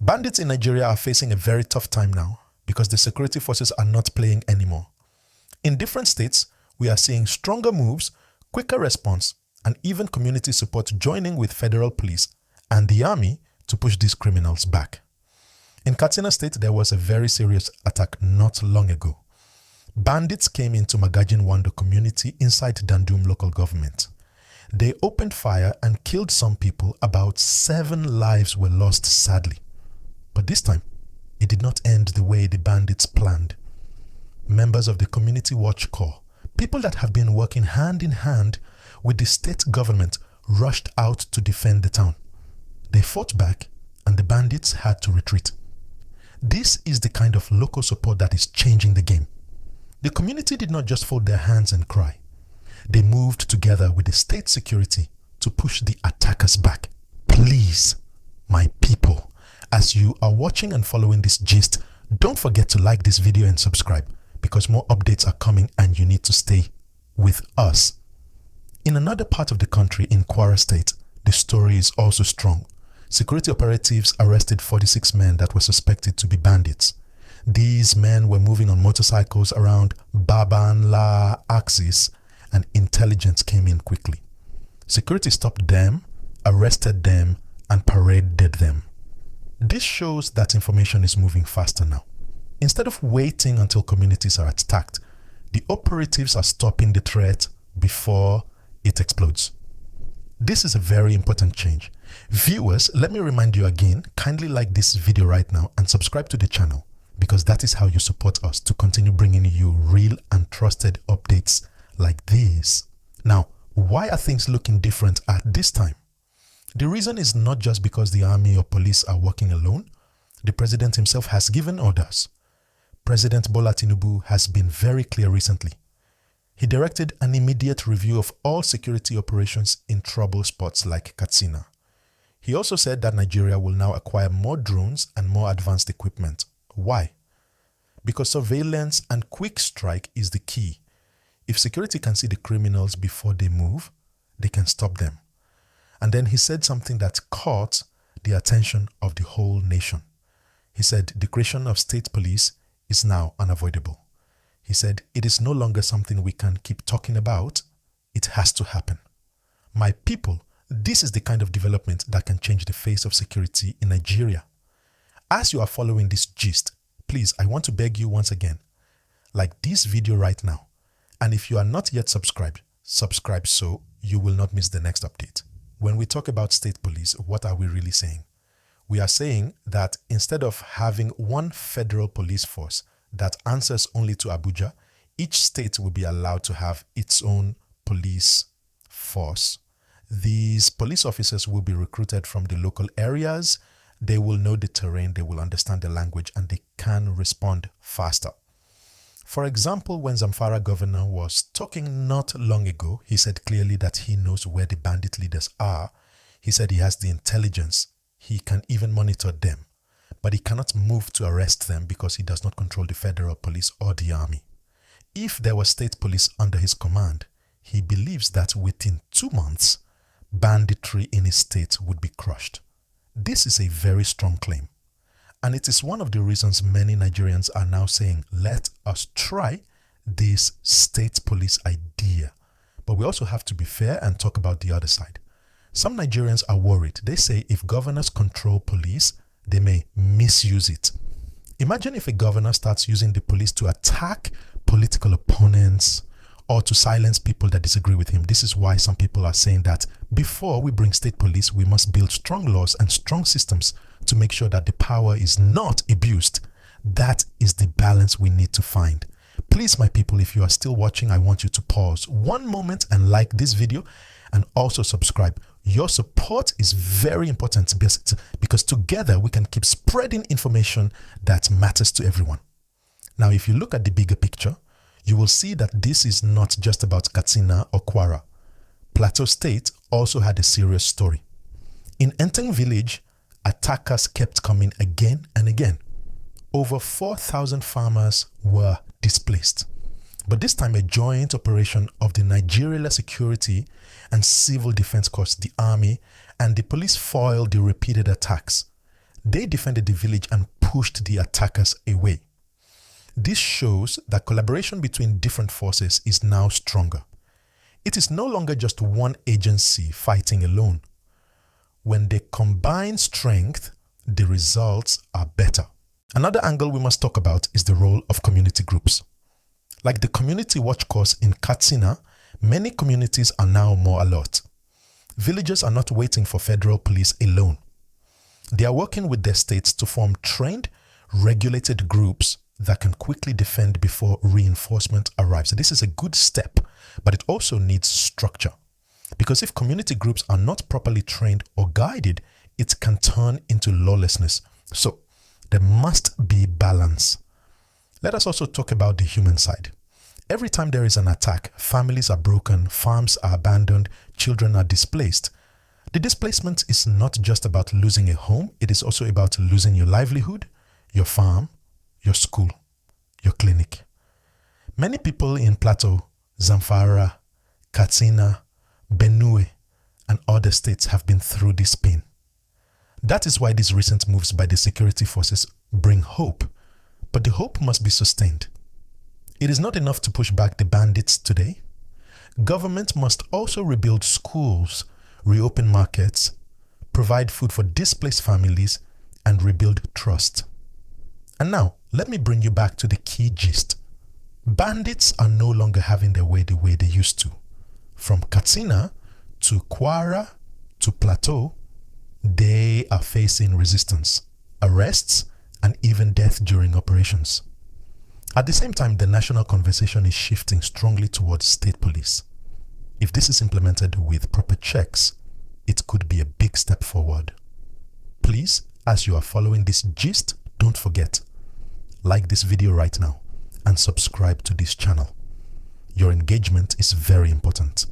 Bandits in Nigeria are facing a very tough time now because the security forces are not playing anymore. In different states, we are seeing stronger moves, quicker response, and even community support joining with federal police and the army to push these criminals back. In Katsina State, there was a very serious attack not long ago. Bandits came into Magajin Wando community inside Dandum local government. They opened fire and killed some people. About 7 lives were lost sadly. But this time, it did not end the way the bandits planned. Members of the Community Watch Corps, people that have been working hand in hand with the state government, rushed out to defend the town. They fought back and the bandits had to retreat. This is the kind of local support that is changing the game. The community did not just fold their hands and cry. They moved together with the state security to push the attackers back. Please, my people, as you are watching and following this gist, don't forget to like this video and subscribe because more updates are coming and you need to stay with us. In another part of the country, in Kwara State, the story is also strong. Security operatives arrested 46 men that were suspected to be bandits. These men were moving on motorcycles around Babanla axis and intelligence came in quickly. Security stopped them, arrested them, and paraded them. This shows that information is moving faster now. Instead of waiting until communities are attacked, the operatives are stopping the threat before it explodes. This is a very important change. Viewers, let me remind you again, kindly like this video right now and subscribe to the channel because that is how you support us to continue bringing you real and trusted updates like this. Now, why are things looking different at this time? The reason is not just because the army or police are working alone. The president himself has given orders. President Bola Tinubu has been very clear recently. He directed an immediate review of all security operations in trouble spots like Katsina. He also said that Nigeria will now acquire more drones and more advanced equipment. Why? Because surveillance and quick strike is the key. If security can see the criminals before they move, they can stop them. And then he said something that caught the attention of the whole nation. He said the creation of state police is now unavoidable. He said it is no longer something we can keep talking about. It has to happen. My people, this is the kind of development that can change the face of security in Nigeria. As you are following this gist, please, I want to beg you once again, like this video right now. And if you are not yet subscribed, subscribe so you will not miss the next update. When we talk about state police, what are we really saying? We are saying that instead of having one federal police force that answers only to Abuja, each state will be allowed to have its own police force. These police officers will be recruited from the local areas. They will know the terrain, they will understand the language, and they can respond faster. For example, when Zamfara governor was talking not long ago, he said clearly that he knows where the bandit leaders are. He said he has the intelligence. He can even monitor them, but he cannot move to arrest them because he does not control the federal police or the army. If there was state police under his command, he believes that within 2 months, banditry in his state would be crushed. This is a very strong claim. And it is one of the reasons many Nigerians are now saying, let us try this state police idea. But we also have to be fair and talk about the other side. Some Nigerians are worried. They say if governors control police, they may misuse it. Imagine if a governor starts using the police to attack political opponents or to silence people that disagree with him. This is why some people are saying that before we bring state police, we must build strong laws and strong systems to make sure that the power is not abused. That is the balance we need to find. Please, my people, if you are still watching, I want you to pause one moment and like this video and also subscribe. Your support is very important because together we can keep spreading information that matters to everyone. Now, if you look at the bigger picture, you will see that this is not just about Katsina or Kwara. Plateau State also had a serious story. In Enteng village, attackers kept coming again and again. Over 4,000 farmers were displaced. But this time a joint operation of the Nigerian Security and Civil Defense Corps, the army, and the police foiled the repeated attacks. They defended the village and pushed the attackers away. This shows that collaboration between different forces is now stronger. It is no longer just one agency fighting alone. When they combine strength, the results are better. Another angle we must talk about is the role of community groups. Like the community watch course in Katsina, many communities are now more alert. Villagers are not waiting for federal police alone. They are working with their states to form trained, regulated groups that can quickly defend before reinforcement arrives. This is a good step, but it also needs structure. Because if community groups are not properly trained or guided, it can turn into lawlessness. So there must be balance. Let us also talk about the human side. Every time there is an attack, families are broken, farms are abandoned, children are displaced. The displacement is not just about losing a home, it is also about losing your livelihood, your farm, your school, your clinic. Many people in Plateau, Zamfara, Katsina, Benue, and other states have been through this pain. That is why these recent moves by the security forces bring hope, but the hope must be sustained. It is not enough to push back the bandits today. Government must also rebuild schools, reopen markets, provide food for displaced families, and rebuild trust. And now, let me bring you back to the key gist. Bandits are no longer having their way the way they used to. From Katsina to Kwara to Plateau, they are facing resistance, arrests, and even death during operations. At the same time, the national conversation is shifting strongly towards state police. If this is implemented with proper checks, it could be a big step forward. Please, as you are following this gist, don't forget, like this video right now and subscribe to this channel. Your engagement is very important.